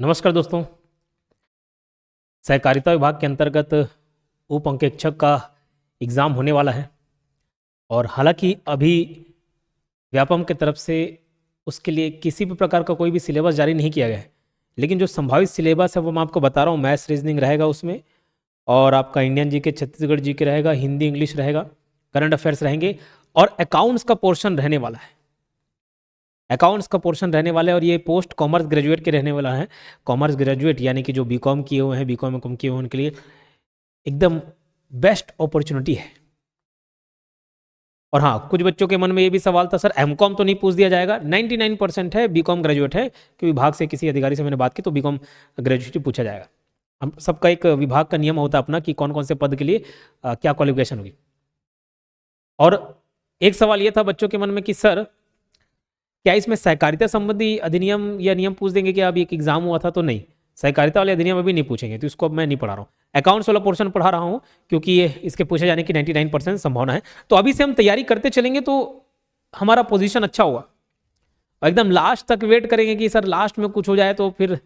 नमस्कार दोस्तों। सहकारिता विभाग के अंतर्गत उप अंकेक्षक का एग्ज़ाम होने वाला है और हालांकि अभी व्यापम की तरफ से उसके लिए किसी भी प्रकार का कोई भी सिलेबस जारी नहीं किया गया है, लेकिन जो संभावित सिलेबस है वो मैं आपको बता रहा हूँ। मैथ्स रीजनिंग रहेगा उसमें, और आपका इंडियन जीके, छत्तीसगढ़ जीके रहेगा, हिंदी इंग्लिश रहेगा, करंट अफेयर्स रहेंगे और अकाउंट्स का पोर्शन रहने वाला है। अकाउंट्स का पोर्शन रहने वाला है और ये पोस्ट कॉमर्स ग्रेजुएट के रहने वाला है। कॉमर्स ग्रेजुएट यानी कि जो बीकॉम किए हुए हैं, बीकॉम एम किए हुए हैं, उनके लिए एकदम बेस्ट अपॉर्चुनिटी है। और हाँ, कुछ बच्चों के मन में ये भी सवाल था, सर एमकॉम तो नहीं पूछ दिया जाएगा? 99% है बीकॉम ग्रेजुएट है, कि विभाग से किसी अधिकारी से मैंने बात की तो बीकॉम ग्रेजुएट ही पूछा जाएगा। हम सबका एक विभाग का नियम होता है अपना कि कौन कौन से पद के लिए क्या क्वालिफिकेशन होगी। और एक सवाल ये था बच्चों के मन में कि सर क्या इसमें सहकारिता संबंधी अधिनियम या नियम पूछ देंगे? कि अभी एक एग्जाम हुआ था तो नहीं, सहकारिता वाले अधिनियम अभी नहीं पूछेंगे, तो इसको अब मैं नहीं पढ़ा रहा हूँ। अकाउंट्स वाला पोर्शन पढ़ा रहा हूँ क्योंकि ये इसके पूछे जाने की 99% संभावना है। तो अभी से हम तैयारी करते चलेंगे तो हमारा पोजीशन अच्छा होगा। और एकदम लास्ट तक वेट करेंगे कि सर लास्ट में कुछ हो जाए तो फिर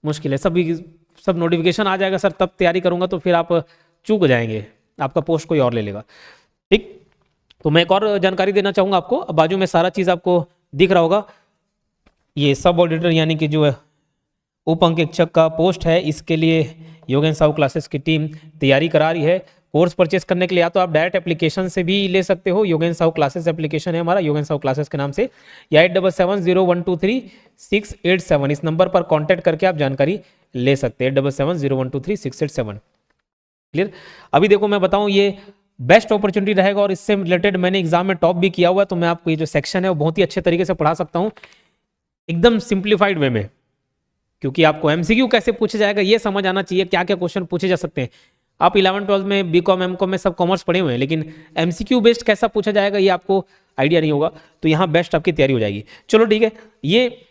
मुश्किल है। सब नोटिफिकेशन आ जाएगा सर तब तैयारी करूंगा, तो फिर आप चूक जाएंगे, आपका पोस्ट कोई और ले लेगा। ठीक, तो मैं एक और जानकारी देना चाहूँगा आपको। अब बाजू में सारा चीज़ आपको दिख रहा होगा। ये सब ऑडिटर यानी कि जो उप अंकेक्षक का पोस्ट है, इसके लिए योगेंद्र साहू क्लासेस की टीम तैयारी करा रही है। कोर्स परचेस करने के लिए या तो आप डायरेक्ट एप्लीकेशन से भी ले सकते हो, योगेंद्र साहू क्लासेस एप्लीकेशन है हमारा, योगेंद्र साहू क्लासेस के नाम से, या 8770123687 इस नंबर पर कांटेक्ट करके आप जानकारी ले सकते हैं। 8770123687। क्लियर? अभी देखो मैं बताऊं, ये बेस्ट अपॉर्चुनिटी रहेगा और इससे रिलेटेड मैंने एग्जाम में टॉप भी किया हुआ है, तो मैं आपको ये जो सेक्शन है वो बहुत ही अच्छे तरीके से पढ़ा सकता हूँ, एकदम सिंप्लीफाइड वे में। क्योंकि आपको एमसीक्यू कैसे पूछा जाएगा ये समझ आना चाहिए, क्या क्या क्वेश्चन पूछे जा सकते हैं। आप 11-12 में बीकॉम एमकॉम में सब कॉमर्स पढ़े हुए हैं, लेकिन एमसीक्यू बेस्ड कैसा पूछा जाएगा ये आपको आइडिया नहीं होगा, तो यहाँ बेस्ट आपकी तैयारी हो जाएगी। चलो ठीक है, ये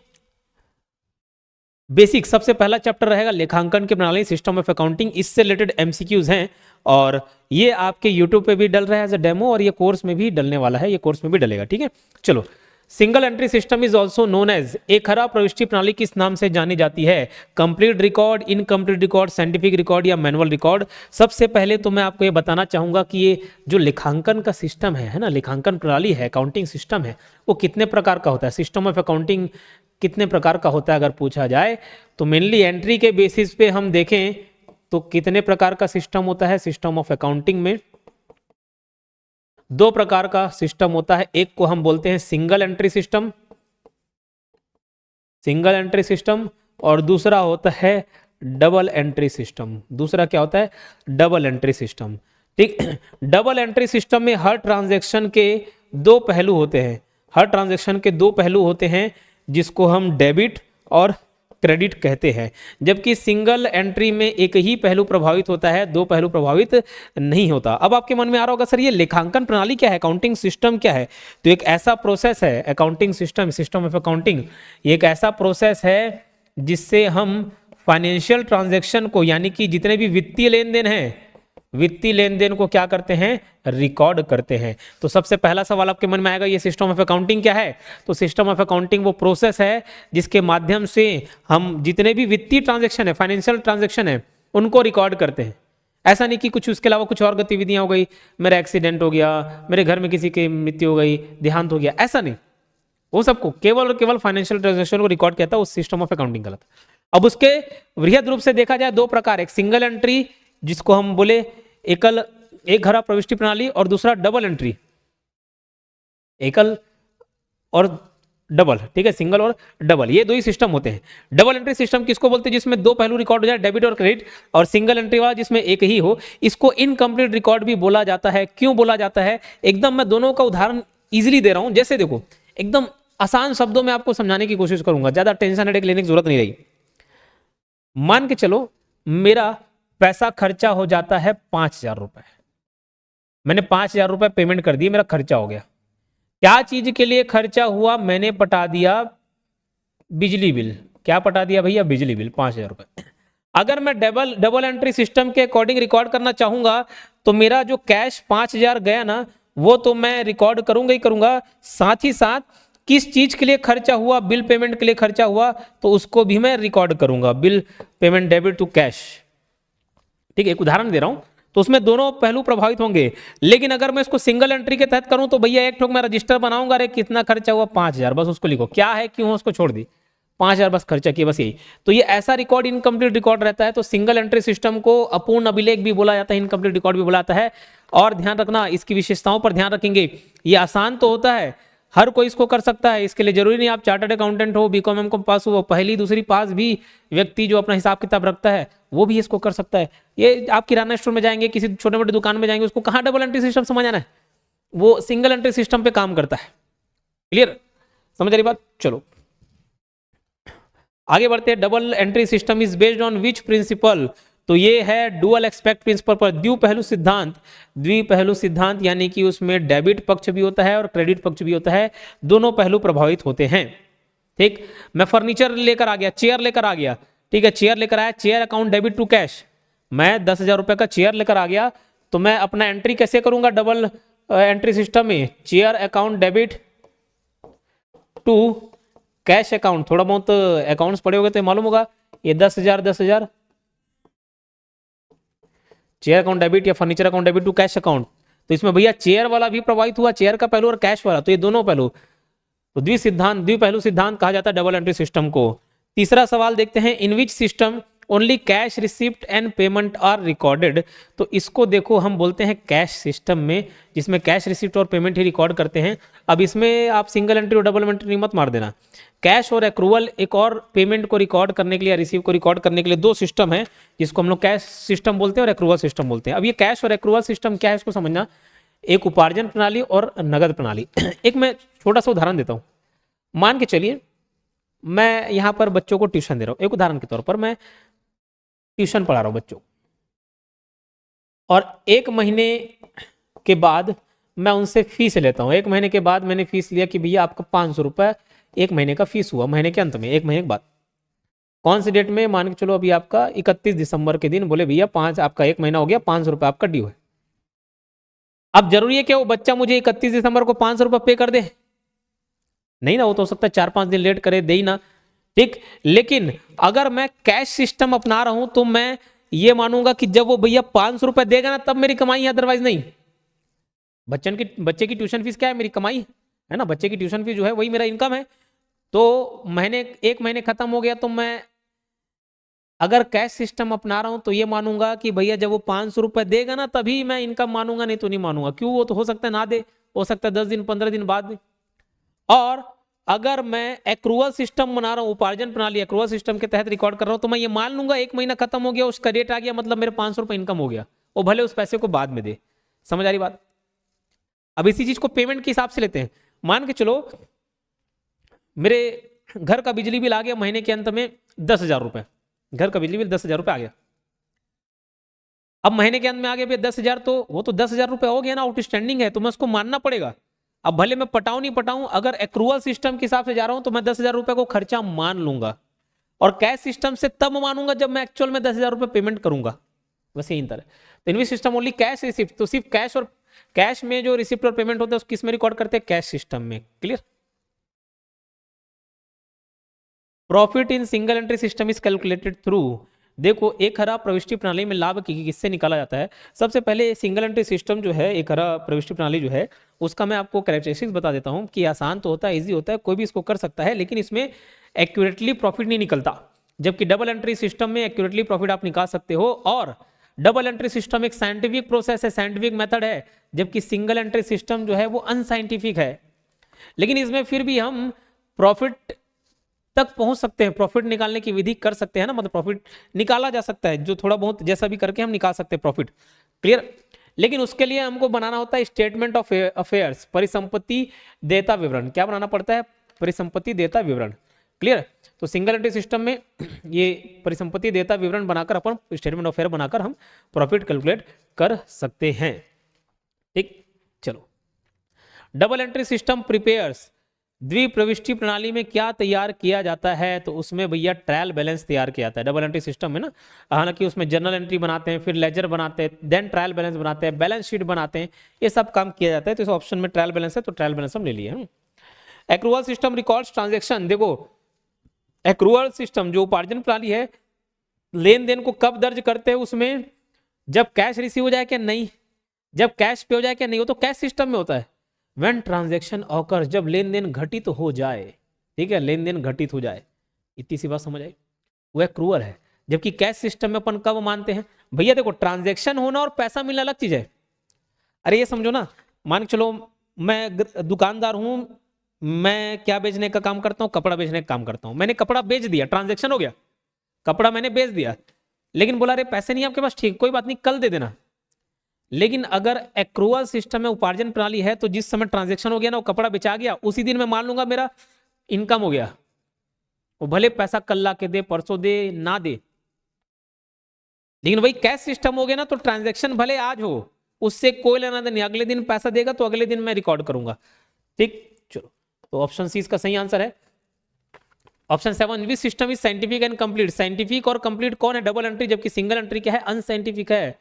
बेसिक सबसे पहला चैप्टर रहेगा लेखांकन की प्रणाली, सिस्टम ऑफ अकाउंटिंग। इससे रिलेटेड एमसीक्यूज हैं और ये आपके यूट्यूब पे भी डल रहा है एज अ डेमो, और ये कोर्स में भी डलने वाला है, ये कोर्स में भी डलेगा। ठीक है, चलो। Single entry system is also known as, एक खरा प्रविष्टि प्रणाली किस नाम से जानी जाती है? Complete record, incomplete record, scientific record या मैनुअल रिकॉर्ड? सबसे पहले तो मैं आपको ये बताना चाहूंगा कि ये जो लेखांकन का सिस्टम है ना, लेखांकन प्रणाली है, अकाउंटिंग सिस्टम है, वो कितने प्रकार का होता है? सिस्टम ऑफ अकाउंटिंग कितने प्रकार का होता है अगर पूछा जाए तो मेनली एंट्री के बेसिस पे हम देखें तो कितने प्रकार का सिस्टम होता है? सिस्टम ऑफ अकाउंटिंग में दो प्रकार का सिस्टम होता है। एक को हम बोलते हैं single entry system, single entry system, और दूसरा होता है डबल एंट्री सिस्टम। दूसरा क्या होता है? Double entry system. ठीक, डबल एंट्री सिस्टम में हर ट्रांजैक्शन के दो पहलू होते हैं, हर ट्रांजैक्शन के दो पहलू होते हैं जिसको हम डेबिट और क्रेडिट कहते हैं, जबकि सिंगल एंट्री में एक ही पहलू प्रभावित होता है, दो पहलू प्रभावित नहीं होता। अब आपके मन में आ रहा होगा सर ये लेखांकन प्रणाली क्या है, अकाउंटिंग सिस्टम क्या है? तो एक ऐसा प्रोसेस है accounting system, system of accounting, ये एक ऐसा प्रोसेस है जिससे हम फाइनेंशियल ट्रांजेक्शन को, यानी कि जितने भी वित्तीय लेन देन है, वित्तीय लेन देन को क्या करते हैं? रिकॉर्ड करते हैं। तो सबसे पहला सवाल आपके मन में आएगा ये सिस्टम ऑफ अकाउंटिंग क्या है? तो सिस्टम ऑफ अकाउंटिंग वो प्रोसेस है जिसके माध्यम से हम जितने भी वित्तीय ट्रांजैक्शन है, फाइनेंशियल ट्रांजैक्शन है, उनको रिकॉर्ड करते हैं। ऐसा नहीं कि कुछ उसके अलावा कुछ और गतिविधियां हो गई, मेरा एक्सीडेंट हो गया, मेरे घर में किसी की मृत्यु हो गई, देहांत हो गया, ऐसा नहीं। वो सबको केवल और केवल फाइनेंशियल ट्रांजैक्शन को रिकॉर्ड किया था, उस सिस्टम ऑफ अकाउंटिंग गलत। अब उसके वृहद रूप से देखा जाए दो प्रकार, एक सिंगल एंट्री जिसको हम बोले एकल एक घरा प्रविष्टि प्रणाली, और दूसरा डबल एंट्री, एकल और डबल। ठीक है, सिंगल और डबल, ये दो ही सिस्टम होते हैं। डबल एंट्री सिस्टम किसको बोलते हैं? जिसमें दो पहलू रिकॉर्ड हो जाए, डेबिट और क्रेडिट, और सिंगल एंट्री वाला जिसमें एक ही हो, इसको इनकम्प्लीट रिकॉर्ड भी बोला जाता है। क्यों बोला जाता है? एकदम मैं दोनों का उदाहरण इजिली दे रहा हूं। जैसे देखो, एकदम आसान शब्दों में आपको समझाने की कोशिश करूंगा, ज्यादा टेंशन हेडेक लेने की जरूरत नहीं रही। मान के चलो मेरा पैसा खर्चा हो जाता है 5,000 रुपए, मैंने 5,000 रुपए पेमेंट कर दिए, मेरा खर्चा हो गया। क्या चीज के लिए खर्चा हुआ? मैंने पटा दिया बिजली बिल। क्या पटा दिया भैया? बिजली बिल, 5,000 रुपए। अगर मैं डबल एंट्री सिस्टम के अकॉर्डिंग रिकॉर्ड करना चाहूंगा तो मेरा जो कैश 5,000 गया ना, वो तो मैं रिकॉर्ड करूंगा ही करूंगा, साथ ही साथ किस चीज के लिए खर्चा हुआ, बिल पेमेंट के लिए खर्चा हुआ, तो उसको भी मैं रिकॉर्ड करूंगा, bill payment debit to cash. ठीक है, एक उदाहरण दे रहा हूं, तो उसमें दोनों पहलू प्रभावित होंगे। लेकिन अगर मैं इसको सिंगल एंट्री के तहत करूं तो भैया एक ठोक मैं रजिस्टर बनाऊंगा, अरे कितना खर्चा हुआ 5,000, बस उसको लिखो, क्या है क्यों उसको छोड़ दी, 5,000 बस खर्चा किया, बस यही। तो ये ऐसा रिकॉर्ड इनकम्प्लीट रिकॉर्ड रहता है। तो सिंगल एंट्री सिस्टम को अपूर्ण अभिलेख भी बोला जाता है, इनकम्प्लीट रिकॉर्ड भी बोला जाता है। और ध्यान रखना, इसकी विशेषताओं पर ध्यान रखेंगे। ये आसान तो होता है, हर कोई इसको कर सकता है, इसके लिए जरूरी नहीं आप चार्टर्ड अकाउंटेंट हो, बीकॉम एमकॉम पास हो, पहली दूसरी पास भी व्यक्ति जो अपना हिसाब किताब रखता है वो भी इसको कर सकता है। ये आप किराना स्टोर में जाएंगे, किसी छोटे मोटे दुकान में जाएंगे, उसको कहाँ डबल एंट्री सिस्टम समझ आना है, वो सिंगल एंट्री सिस्टम पे काम करता है। क्लियर, समझ रही बात? चलो आगे बढ़ते हैं। Double entry system is based on which principle, तो ये है डुअल एक्सपेक्ट प्रिंसिपल पर, द्विपहलू सिद्धांत। द्विपहलू सिद्धांत यानी कि उसमें डेबिट पक्ष भी होता है और क्रेडिट पक्ष भी होता है, दोनों पहलू प्रभावित होते हैं। ठीक, मैं फर्नीचर लेकर आ गया, चेयर लेकर आ गया, ठीक है, चेयर लेकर आया, chair account debit to cash, मैं 10,000 रुपए का चेयर लेकर आ गया, तो मैं अपना एंट्री कैसे करूंगा डबल एंट्री सिस्टम में, chair account debit to cash account. थोड़ा बहुत अकाउंट्स पड़े होंगे तो मालूम होगा, ये 10,000 10,000 चेयर अकाउंट डेबिट या furniture account debit to cash account. तो इसमें भैया चेयर वाला भी प्रभावित हुआ, चेयर का पहलू और कैश वाला, तो ये दोनों पहलू, तो द्विपहलू सिद्धांत कहा जाता है डबल एंट्री सिस्टम को। तीसरा सवाल देखते हैं, in which system only cash receipt and payment are recorded. तो इसको देखो हम बोलते हैं कैश सिस्टम में, जिसमें कैश रिसिप्ट और पेमेंट ही रिकॉर्ड करते हैं। अब इसमें आप सिंगल एंट्री और डबल एंट्री मत मार देना, कैश और एक्रूवल एक और पेमेंट को रिकॉर्ड करने के लिए, रिसीव को रिकॉर्ड करने के लिए दो सिस्टम है, जिसको हम लोग कैश सिस्टम बोलते हैं और एक्रूवल सिस्टम बोलते हैं। अब ये कैश और एक्रूवल सिस्टम क्या है इसको समझना, एक उपार्जन प्रणाली और नगद प्रणाली। एक मैं छोटा सा उदाहरण देता हूँ, मान के चलिए मैं यहाँ पर बच्चों को ट्यूशन दे रहा हूँ, एक उदाहरण के तौर पर मैं ट्यूशन पढ़ा रहा हूँ बच्चों, और एक महीने के बाद मैं उनसे फीस लेता हूँ। एक महीने के बाद मैंने फीस लिया कि भैया आपका 500 रुपये एक महीने का फीस हुआ, महीने के अंत में, एक महीने के बाद, कौन सी डेट में, मान के चलो अभी आपका 31 दिसंबर के दिन बोले भैया आपका एक महीना हो गया, 500 रुपये आपका ड्यू है। अब जरूरी है कि वो बच्चा मुझे 31 दिसंबर को 500 रुपये पे कर दे? नहीं ना, वो तो हो सकता है 4-5 दिन लेट करे, दे ही ना। ठीक, लेकिन अगर मैं कैश सिस्टम अपना रहा हूं तो मैं ये मानूंगा कि जब वो भैया 500 रुपये देगा ना तब मेरी कमाई है, अदरवाइज नहीं। बच्चे की ट्यूशन फीस क्या है, मेरी कमाई है ना, बच्चे की ट्यूशन फीस जो है वही मेरा इनकम है। तो एक महीने खत्म हो गया तो मैं अगर कैश सिस्टम अपना रहा हूं तो ये मानूंगा कि भैया जब वो 500 रुपये देगा ना तभी मैं इनकम मानूंगा, नहीं तो नहीं मानूंगा। क्यों, वो तो हो सकता है ना दे, हो सकता है 10 दिन 15 दिन बाद में। और अगर मैं एक्रूवल सिस्टम बना रहा हूं, उपार्जन प्रणाली एक्रूवल सिस्टम के तहत रिकॉर्ड कर रहा हूं, तो मैं ये मान लूंगा एक महीना खत्म हो गया, उसका डेट आ गया, मतलब मेरे 500 रुपये इनकम हो गया, वो भले उस पैसे को बाद में दे। समझ आ रही बात? अब इसी चीज को पेमेंट के हिसाब से लेते हैं। मान के चलो मेरे घर का बिजली बिल आ गया महीने के अंत में 10,000 रुपये, घर का बिजली बिल 10,000 रुपये आ गया। अब महीने के अंत में आ गया भैया 10,000, तो वो तो 10,000 रुपये हो गया ना, आउटस्टैंडिंग है, तो मैं उसको मानना पड़ेगा। अब भले मैं पटाऊं नहीं पटाऊं, अगर एक्रूवल सिस्टम के हिसाब से जा रहा हूं तो मैं 10,000 रुपये को खर्चा मान लूंगा, और कैश सिस्टम से तब मानूंगा जब मैं एक्चुअल में 10,000 रुपये पेमेंट करूंगा। बस यही अंतर है। तो env system only cash receipt, तो सिर्फ कैश और कैश में जो रिसिप्ट और पेमेंट होता है उसको किस में रिकॉर्ड करते हैं, कैश सिस्टम में। Clear? Profit in single entry system is calculated through, देखो एक हरा प्रविष्टि प्रणाली में लाभ किससे निकाला जाता है। सबसे पहले सिंगल एंट्री सिस्टम जो है, एक हरा प्रविष्टि प्रणाली जो है, उसका मैं आपको कैरेक्टरिस्टिक्स बता देता हूं कि आसान तो होता है, इजी होता है, कोई भी इसको कर सकता है, लेकिन इसमें एक्यूरेटली प्रॉफिट नहीं निकलता। जबकि डबल एंट्री सिस्टम में एक्यूरेटली प्रॉफिट आप निकाल सकते हो, और डबल एंट्री सिस्टम एक साइंटिफिक प्रोसेस है, साइंटिफिक मेथड है, जबकि सिंगल एंट्री सिस्टम जो है वो अनसाइंटिफिक है। लेकिन इसमें फिर भी हम प्रॉफिट तक पहुंच सकते हैं, प्रॉफिट निकालने की विधि कर सकते हैं ना, मतलब प्रॉफिट निकाला जा सकता है, जो थोड़ा बहुत जैसा भी करके हम निकाल सकते हैं प्रॉफिट। क्लियर? लेकिन उसके लिए हमको बनाना होता है स्टेटमेंट ऑफ अफेयर्स, परिसंपत्ति देयता विवरण। क्या बनाना पड़ता है? परिसंपत्ति देयता विवरण। क्लियर? तो सिंगल एंट्री सिस्टम में ये परिसंपत्ति देयता विवरण बनाकर अपन स्टेटमेंट ऑफ अफेयर बनाकर हम प्रॉफिट कैलकुलेट कर सकते हैं। ठीक, चलो डबल एंट्री सिस्टम प्रिपेयर्स, द्विप्रविष्टि प्रणाली में क्या तैयार किया जाता है, तो उसमें भैया ट्रायल बैलेंस तैयार किया जाता है डबल एंट्री सिस्टम में ना। हालांकि उसमें जर्नल एंट्री बनाते हैं, फिर लेजर बनाते हैं, देन ट्रायल बैलेंस बनाते हैं, बैलेंस शीट बनाते हैं, ये सब काम किया जाता है। तो इस ऑप्शन में ट्रायल बैलेंस है तो ट्रायल बैलेंस हम ले लिए हैं। Accrual system records transaction. देखो एक्रूअल सिस्टम जो उपार्जन प्रणाली है, लेन देन को कब दर्ज करते हैं उसमें, जब कैश रिसीव हो जाए क्या नहीं, जब कैश पे हो जाए क्या नहीं, वो तो कैश सिस्टम में होता है। व्हेन ट्रांजैक्शन ऑकर्स, जब लेन देन घटित हो जाए, ठीक है, लेन देन घटित हो जाए, इतनी सी बात समझ आई, वो एक्रूअल है। जबकि कैश सिस्टम में अपन कब मानते हैं भैया, देखो ट्रांजैक्शन होना और पैसा मिलना अलग चीज है। अरे ये समझो ना, मान के चलो मैं दुकानदार हूं, मैं क्या बेचने का काम करता हूं, कपड़ा बेचने का काम करता हूं। मैंने कपड़ा बेच दिया, ट्रांजैक्शन हो गया, कपड़ा मैंने बेच दिया, लेकिन बोला अरे पैसे नहीं आपके पास, ठीक कोई बात नहीं कल दे देना। लेकिन अगर एक्रूअल सिस्टम में उपार्जन प्रणाली है तो जिस समय ट्रांजैक्शन हो गया ना, वो कपड़ा बेचा गया, उसी दिन मैं मान लूंगा मेरा इनकम हो गया। वो भले पैसा कल ला के दे, परसों दे, ना दे, लेकिन वही कैश सिस्टम हो गया ना, तो ट्रांजैक्शन भले आज हो, उससे कोई लेना देना नहीं, अगले दिन पैसा देगा तो अगले दिन मैं रिकॉर्ड करूंगा। ठीक, चलो तो ऑप्शन सी इसका सही आंसर है। Option 7, which system is scientific and complete. Scientific और कंप्लीट कौन है, डबल एंट्री, जबकि सिंगल एंट्री क्या है, अनसाइंटिफिक है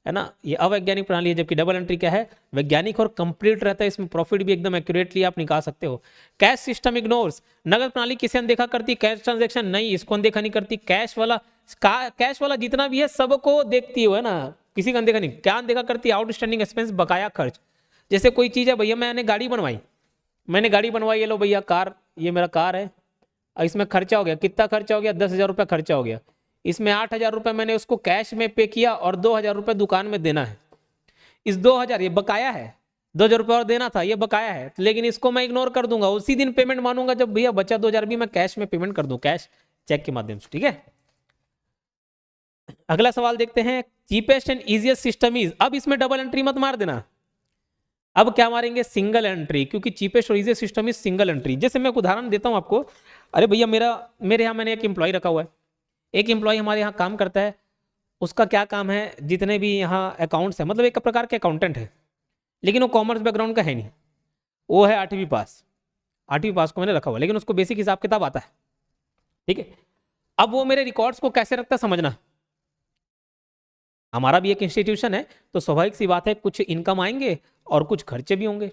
ना, ये अवैज्ञानिक प्रणाली है। जबकि डबल एंट्री क्या है, वैज्ञानिक और कंप्लीट रहता है, इसमें प्रॉफिट भी एकदम एक्यूरेटली आप निकाल सकते हो। कैश सिस्टम इग्नोर्स, नगद प्रणाली किसे अनदेखा करती, कैश ट्रांजैक्शन नहीं, इसको अनदेखा नहीं करती। कैश वाला जितना भी है सबको देखती है ना, किसी का अनदेखा नहीं। क्या अनदेखा करती है, आउटस्टैंडिंग एक्सपेंस, बकाया खर्च। जैसे कोई चीज है भैया, मैंने गाड़ी बनवाई, ये लो भैया कार, ये मेरा कार है, इसमें खर्चा हो गया, कितना खर्चा हो गया, 10,000 रुपये खर्चा हो गया। इसमें 8,000 रुपये मैंने उसको कैश में पे किया और 2,000 रुपये दुकान में देना है। इस 2,000 ये बकाया है, 2,000 रुपये और देना था, ये बकाया है, लेकिन इसको मैं इग्नोर कर दूंगा, उसी दिन पेमेंट मानूंगा जब भैया बचा 2,000 भी मैं कैश में पेमेंट कर दूं, कैश चेक के माध्यम से। ठीक है, अगला सवाल देखते हैं। Cheapest and easiest system is, अब इसमें डबल एंट्री मत मार देना, अब क्या मारेंगे, सिंगल एंट्री, क्योंकि चीपेस्ट और easiest system is single entry. जैसे मैं एक उदाहरण देता हूं आपको। अरे भैया मेरे यहाँ मैंने एक एम्प्लॉय रखा हुआ है, एक एम्प्लॉय हमारे यहाँ काम करता है, उसका क्या काम है, जितने भी यहाँ अकाउंट्स है, मतलब एक प्रकार के अकाउंटेंट है, लेकिन वो कॉमर्स बैकग्राउंड का है नहीं, वो है 8वीं पास। 8वीं पास को मैंने रखा हुआ, लेकिन उसको बेसिक हिसाब किताब आता है। ठीक है, अब वो मेरे रिकॉर्ड्स को कैसे रखता है समझना। हमारा भी एक इंस्टीट्यूशन है, तो स्वाभाविक सी बात है कुछ इनकम आएंगे और कुछ खर्चे भी होंगे।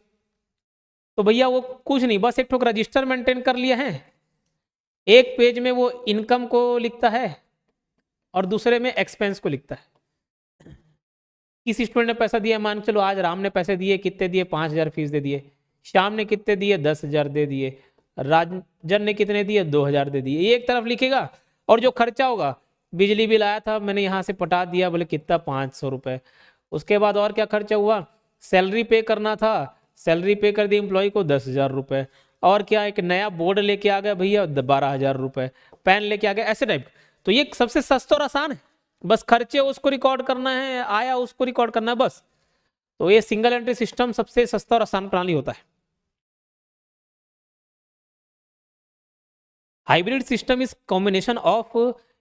तो भैया वो कुछ नहीं, बस एक ठोक रजिस्टर मेंटेन कर लिया है, एक पेज में वो इनकम को लिखता है और दूसरे में एक्सपेंस को लिखता है। किस स्टूडेंट ने पैसा दिया, मान चलो आज राम ने पैसे दिए, कितने दिए, 5,000 फीस दे दिए। श्याम ने कितने दिए, 10,000 दे दिए। राजन ने कितने दिए, 2,000 दे दिए। ये एक तरफ लिखेगा, और जो खर्चा होगा, बिजली बिल आया था मैंने यहाँ से पटा दिया, बोले कितना, 500 रुपये। उसके बाद और क्या खर्चा हुआ, सैलरी पे करना था, सैलरी पे कर दी एम्प्लॉय को, 10,000 रुपये। और क्या, एक नया बोर्ड लेके आ गया भैया, 12,000 रुपये। पेन लेके आ गया, ऐसे टाइप। तो ये सबसे सस्ता और आसान है, बस खर्चे उसको रिकॉर्ड करना है, आया उसको रिकॉर्ड करना है, बस। तो ये सिंगल एंट्री सिस्टम सबसे सस्ता और आसान प्रणाली होता है। Hybrid system is combination of,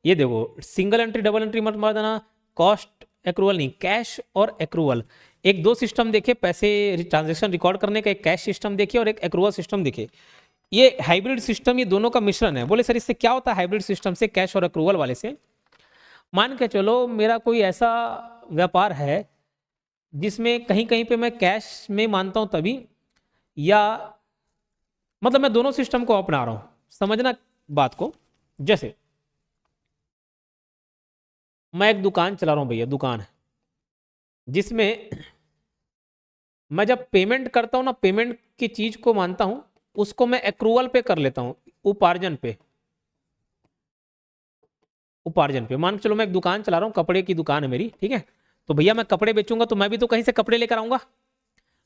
ये देखो सिंगल एंट्री डबल एंट्री मत मार देना, कॉस्ट एक्रूवल नहीं, कैश और एक्रूवल। एक दो सिस्टम देखे पैसे ट्रांजेक्शन रिकॉर्ड करने का, एक कैश सिस्टम देखे और एक एक्रूवल सिस्टम देखे। ये हाइब्रिड सिस्टम, ये दोनों का मिश्रण है। बोले सर इससे क्या होता है हाइब्रिड सिस्टम से, कैश और एक्रूवल वाले से। मान के चलो मेरा कोई ऐसा व्यापार है जिसमें कहीं कहीं पे मैं कैश में मानता हूं तभी, या मतलब मैं दोनों सिस्टम को अपना रहा हूं, समझना बात को। जैसे मैं एक दुकान चला रहा हूं भैया, दुकान है जिसमें मैं जब पेमेंट करता हूं ना, पेमेंट की चीज को मानता हूं, उसको मैं एक्रूवल पे कर लेता हूं, उपार्जन पे। उपार्जन पे मान के चलो मैं एक दुकान चला रहा हूं, कपड़े की दुकान है मेरी, ठीक है। तो भैया मैं कपड़े बेचूंगा तो मैं भी तो कहीं से कपड़े लेकर आऊंगा।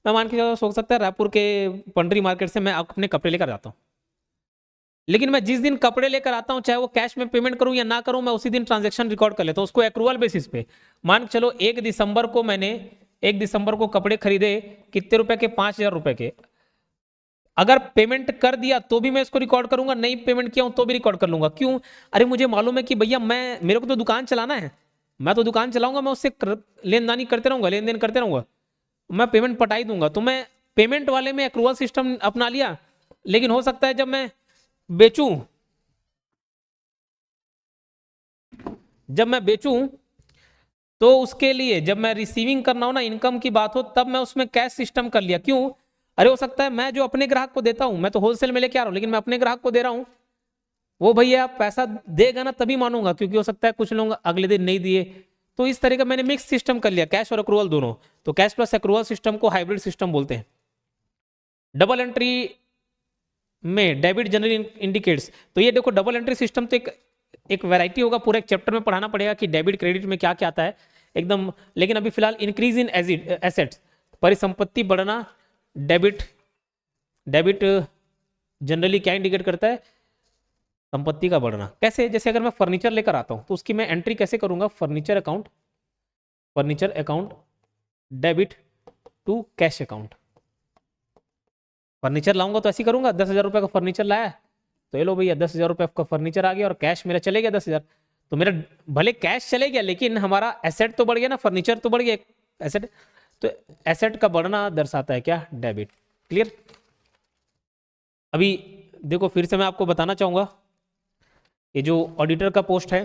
मैं मान के चलो, सोच सकता है रायपुर के पंडरी मार्केट से मैं अपने कपड़े लेकर जाता हूँ। लेकिन मैं जिस दिन कपड़े लेकर आता हूं, चाहे वो कैश में पेमेंट करूं या ना करूं, मैं उसी दिन ट्रांजैक्शन रिकॉर्ड कर लेता हूं, उसको एक्रूवल बेसिस पे। मान के चलो 1 दिसंबर को मैंने 1 दिसंबर को कपड़े खरीदे, कितने रुपए के, 5,000 रुपए के। अगर पेमेंट कर दिया तो भी मैं इसको रिकॉर्ड करूंगा, नहीं पेमेंट किया हूं तो भी रिकॉर्ड कर लूंगा। क्यों, अरे मुझे मालूम है कि भैया मेरे को तो दुकान चलाना है, मैं तो दुकान चलाऊंगा, मैं उससे लेनदानी करते रहूंगा, लेन देन करते रहूंगा, मैं पेमेंट पटाई दूंगा। तो मैं पेमेंट वाले में एक्रूवल सिस्टम अपना लिया। लेकिन हो सकता है जब मैं बेचूं तो उसके लिए जब मैं रिसीविंग करना हो ना, इनकम की बात हो, तब मैं उसमें कैश सिस्टम कर लिया। क्यों, अरे हो सकता है मैं जो अपने ग्राहक को देता हूं, मैं तो होलसेल में लेके आ रहा हूं, लेकिन मैं अपने ग्राहक को दे रहा हूं, वो भैया पैसा देगा ना तभी मानूंगा, क्योंकि हो सकता है कुछ लोग अगले दिन नहीं दिए। तो इस तरह का मैंने मिक्स सिस्टम कर लिया, कैश और अक्रूवल दोनों। तो कैश प्लस अक्रूवल सिस्टम को हाइब्रिड सिस्टम बोलते हैं। डबल एंट्री में डेबिट जनरली इंडिकेट्स, तो ये देखो डबल एंट्री सिस्टम तो एक वैरायटी होगा, पूरा एक चैप्टर में पढ़ाना पड़ेगा कि डेबिट क्रेडिट में क्या क्या आता है एकदम। लेकिन अभी फिलहाल इंक्रीज इन एसेट्स, परिसंपत्ति बढ़ना, डेबिट डेबिट जनरली क्या इंडिकेट करता है, संपत्ति का बढ़ना। कैसे, जैसे अगर मैं फर्नीचर लेकर आता हूं तो उसकी मैं एंट्री कैसे करूंगा, furniture account debit to cash account. Furniture लाऊंगा तो ऐसे करूंगा, 10,000 रुपये का फर्नीचर लाया तो ये लो भैया 10,000 रुपये का फर्नीचर आ गया और कैश मेरा चले गया 10,000। तो मेरा भले कैश चले गया लेकिन हमारा एसेट तो बढ़ गया ना, फर्नीचर तो बढ़ गया एसेट। तो एसेट का बढ़ना दर्शाता है क्या, डेबिट। क्लियर। अभी देखो फिर से मैं आपको बताना चाहूंगा, ये जो ऑडिटर का पोस्ट है,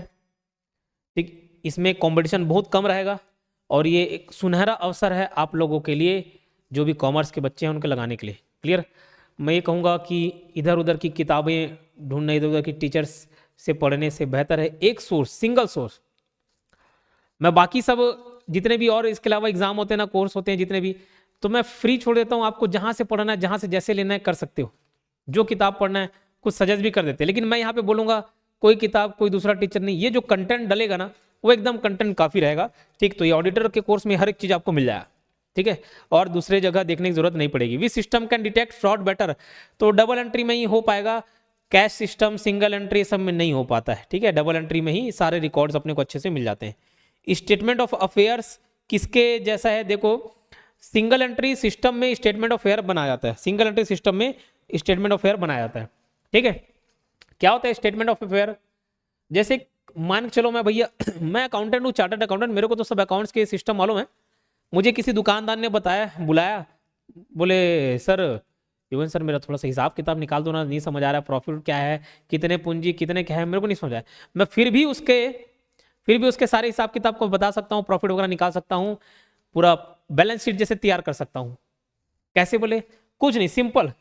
ठीक, इसमें कंपटीशन बहुत कम रहेगा और ये एक सुनहरा अवसर है आप लोगों के लिए जो भी कॉमर्स के बच्चे हैं उनके लगाने के लिए। क्लियर। मैं ये कहूँगा कि इधर उधर की किताबें ढूंढने, इधर उधर की टीचर्स से पढ़ने से बेहतर है एक सोर्स, सिंगल सोर्स। मैं बाकी सब जितने भी और इसके अलावा एग्जाम होते हैं ना, कोर्स होते हैं जितने भी, तो मैं फ्री छोड़ देता हूँ आपको, जहाँ से पढ़ना है, जहाँ से जैसे लेना है कर सकते हो, जो किताब पढ़ना है, कुछ सजेस्ट भी कर देते हैं। लेकिन मैं यहाँ पे बोलूँगा कोई किताब कोई दूसरा टीचर नहीं, ये जो कंटेंट डलेगा ना वो एकदम कंटेंट काफ़ी रहेगा। ठीक, तो ये ऑडिटर के कोर्स में हर एक चीज़ आपको मिल जाएगा। ठीक है, और दूसरे जगह देखने की जरूरत नहीं पड़ेगी। Which system can detect fraud better, तो डबल एंट्री में ही हो पाएगा, कैश सिस्टम सिंगल एंट्री सब में नहीं हो पाता है। ठीक है, डबल एंट्री में ही सारे रिकॉर्ड्स अपने को अच्छे से मिल जाते हैं। स्टेटमेंट ऑफ अफेयर्स किसके जैसा है, देखो सिंगल एंट्री सिस्टम में स्टेटमेंट ऑफ अफेयर बनाया जाता है, सिंगल एंट्री सिस्टम में स्टेटमेंट ऑफ अफेयर बनाया जाता है। ठीक है, क्या होता है स्टेटमेंट ऑफ अफेयर, जैसे मान के चलो मैं भैया मैं अकाउंटेंट हूँ, चार्टर्ड अकाउंटेंट, मेरे को तो सब अकाउंट्स के सिस्टम मालूम है। मुझे किसी दुकानदार ने बताया, बुलाया, बोले सर इवन सर मेरा थोड़ा सा हिसाब किताब निकाल दो ना, नहीं समझ आ रहा है, प्रॉफिट क्या है, कितने पूंजी कितने क्या है, मेरे को नहीं समझ आया। मैं फिर भी उसके सारे हिसाब किताब को बता सकता हूँ, प्रॉफिट वगैरह निकाल सकता हूँ, पूरा बैलेंस शीट जैसे तैयार कर सकता हूँ। कैसे, बोले कुछ नहीं, सिंपल।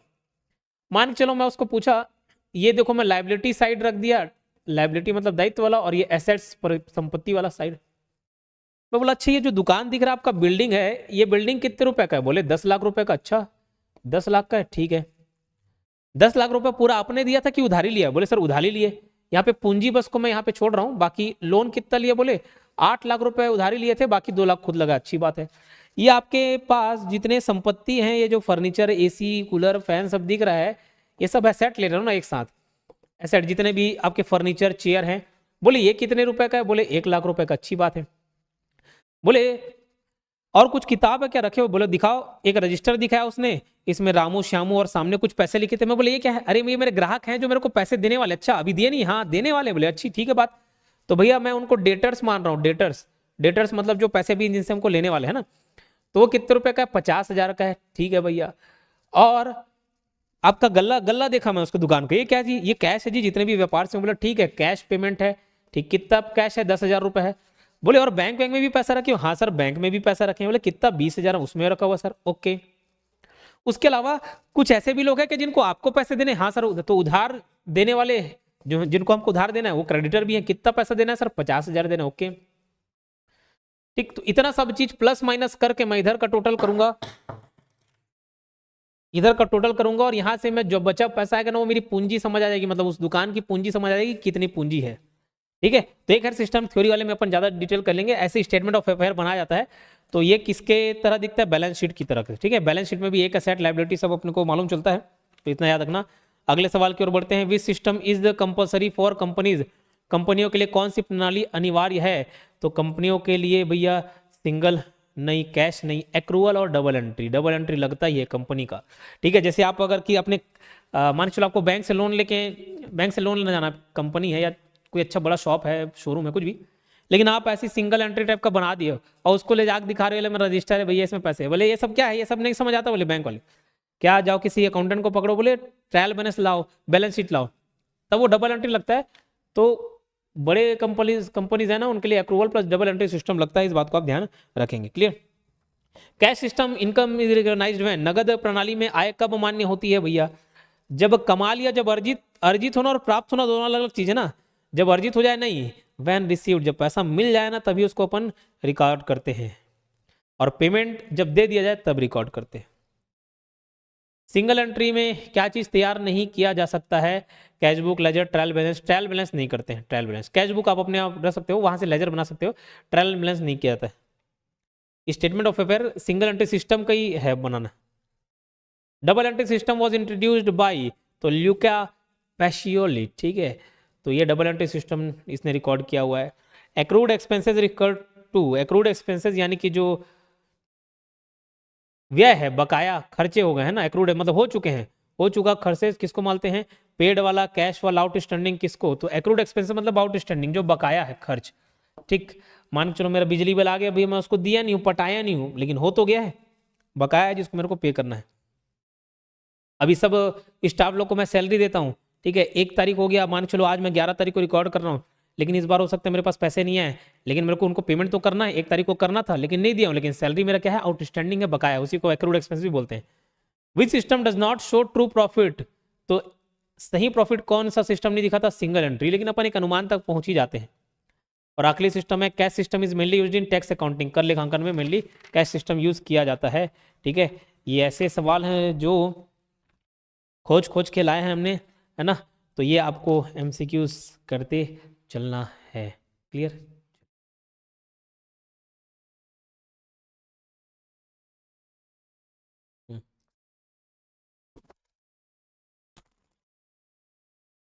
मान के चलो मैं उसको पूछा, ये देखो मैं लाइबिलिटी साइड रख दिया, लाइबिलिटी मतलब दायित्व वाला, और ये एसेट्स संपत्ति वाला साइड। मैं बोला अच्छा ये जो दुकान दिख रहा है आपका बिल्डिंग है, ये बिल्डिंग कितने रुपए का है, बोले 10 लाख रुपए का। अच्छा 10 लाख का है, ठीक है। 10 लाख रुपए पूरा आपने दिया था कि उधारी लिया, बोले सर उधारी लिए। यहाँ पे पूंजी बस को मैं यहाँ पे छोड़ रहा हूँ, बाकी लोन कितना लिया, बोले 8 लाख रुपए उधारी लिए थे, बाकी 2 लाख खुद लगा। अच्छी बात है। ये आपके पास जितने संपत्ति हैं, ये जो फर्नीचर, एसी, कूलर, फैन सब दिख रहा है, ये सब एसेट ले रहे हो ना एक साथ, एसेट जितने भी आपके फर्नीचर चेयर हैं। बोले ये कितने रुपए का है, बोले 1 लाख रुपए का। अच्छी बात है। बोले और कुछ किताब है क्या रखे हो, बोले दिखाओ। एक रजिस्टर दिखाया उसने, इसमें रामू श्यामू और सामने कुछ पैसे लिखे थे। मैं बोले ये क्या है, अरे ये मेरे ग्राहक हैं जो मेरे को पैसे देने वाले। अच्छा अभी दिए नहीं, हाँ देने वाले। बोले अच्छी ठीक है बात। तो भैया मैं उनको डेटर्स मान रहा हूँ, डेटर्स मतलब जो पैसे भी जिनसे हमको लेने वाले हैं ना। तो वो कितने रुपए का है, 50,000 का है। ठीक है भैया। और आपका गल्ला देखा मैं उसको दुकान को, ये क्या जी, ये कैश है जी जितने भी व्यापार से। बोला ठीक है कैश पेमेंट है। ठीक, कितना कैश है, 10,000 रुपए है। बोले और बैंक में भी पैसा रखे हो, हाँ सर बैंक में भी पैसा रखे। बोले कितना, 20,000 उसमें रखा हुआ सर। ओके। उसके अलावा कुछ ऐसे भी लोग हैं कि जिनको आपको पैसे देने, हाँ सर, तो उधार देने वाले जो जिनको हमको उधार देना है वो क्रेडिटर भी है। कितना पैसा देना है सर, 50,000 देना। ओके ठीक, तो इतना सब चीज प्लस माइनस करके मैं इधर का टोटल करूंगा, इधर का टोटल करूंगा, और यहां से मैं जो बचा पैसा आएगा ना वो मेरी पूंजी समझ आ जाएगी, मतलब उस दुकान की पूंजी समझ आ जाएगी कितनी पूंजी है। ठीक है, तो एक हर सिस्टम थ्योरी वाले में अपन ज्यादा डिटेल कर लेंगे। ऐसे स्टेटमेंट ऑफ अफेयर बनाया जाता है। तो ये किसके तरह दिखता है, बैलेंस शीट की तरह से। ठीक है, बैलेंस शीट में भी एक एसेट लायबिलिटी सब अपने को मालूम चलता है, तो इतना याद रखना। अगले सवाल की ओर बढ़ते हैं। Which system is the compulsory for companies, कंपनियों के लिए कौन सी प्रणाली अनिवार्य है। तो कंपनियों के लिए भैया सिंगल नहीं, कैश नहीं, एक्रूवल और डबल एंट्री। डबल एंट्री लगता ही है कंपनी का। ठीक है, जैसे आप अगर कि अपने मान चलो आपको बैंक से लोन लेना जाना, कंपनी है या कोई अच्छा बड़ा शॉप है, शोरूम है, कुछ भी, लेकिन आप ऐसी सिंगल एंट्री टाइप का बना दिए और उसको ले जाकर दिखा रहे हो मेरा रजिस्टर है भैया इसमें पैसे है। बोले ये सब क्या है, ये सब नहीं समझ आता। बोले बैंक वाले क्या, जाओ किसी अकाउंटेंट को पकड़ो, बोले ट्रायल बैलेंस शीट लाओ, तब वो डबल एंट्री लगता है। तो बड़े कंपनीज है ना, उनके लिए approval plus double entry system लगता है। इस बात को आप ध्यान रखेंगे। Clear. Cash system income is recognised when, नगद प्रणाली में आय कब मान्य होती है भैया? जब कमा लिया, जब अर्जित होना और प्राप्त होना दोनों अलग अलग चीज है ना। जब अर्जित हो जाए नहीं, व्हेन रिसीव्ड, जब पैसा मिल जाए ना तभी उसको अपन रिकॉर्ड करते हैं, और पेमेंट जब दे दिया जाए तब रिकॉर्ड करते हैं। सिंगल एंट्री में क्या चीज तैयार नहीं किया जा सकता है? Cash book, ledger, trial balance. Trial balance नहीं करते हैं, ट्रायल बैलेंस। कैश बुक आप अपने आप रख सकते हो, वहां से लेजर बना सकते हो, ट्रायल बैलेंस नहीं किया जाता है। Statement of affair single entry system का ही है बनाना। Double entry system was introduced by, तो ल्यूका पैशियोली, ठीक है, तो ये डबल एंट्री सिस्टम इसने रिकॉर्ड किया हुआ है। Accrued expenses record to, accrued expenses यानी कि जो व्यय है, बकाया खर्चे हो गए हैं ना, एक्रूड मतलब हो चुके हैं, हो चुका खर्चे किसको मानते हैं? पेड वाला, कैश वाला, आउटस्टैंडिंग किसको? तो एक्रूड एक्सपेंसेस मतलब आउटस्टैंडिंग, जो बकाया है खर्च। ठीक, मान के चलो मेरा बिजली बिल आ गया भैया, मैं उसको दिया नहीं हूँ, पटाया नहीं हूँ, लेकिन हो तो गया है, बकाया है जिसको मेरे को पे करना है। अभी सब स्टाफ लोग को मैं सैलरी देता हूँ, ठीक है, 1 तारीख हो गया, मान के चलो आज मैं 11 तारीख को रिकॉर्ड कर रहा हूँ, लेकिन इस बार हो सकता है मेरे पास पैसे नहीं आए, लेकिन मेरे को उनको पेमेंट तो करना है, 1 तारीख को करना था लेकिन नहीं दिया हूँ, लेकिन सैलरी मेरा क्या है? आउटस्टैंडिंग है, बकाया, उसी को एक्रूड एक्सपेंस भी बोलते हैं। Which system does not show true profit, तो सही प्रॉफिट कौन सा सिस्टम नहीं दिखाता? सिंगल एंट्री, लेकिन अपन एक अनुमान तक पहुंच ही जाते हैं। और आखिरी सिस्टम है cash system, is mainly used in tax accounting, कर लेखांकन में मेनली कैश सिस्टम यूज किया जाता है। ठीक है, ये ऐसे सवाल हैं जो खोज खोज के लाए हैं हमने, है ना, तो ये आपको एमसीक्यूज करते चलना है। क्लियर?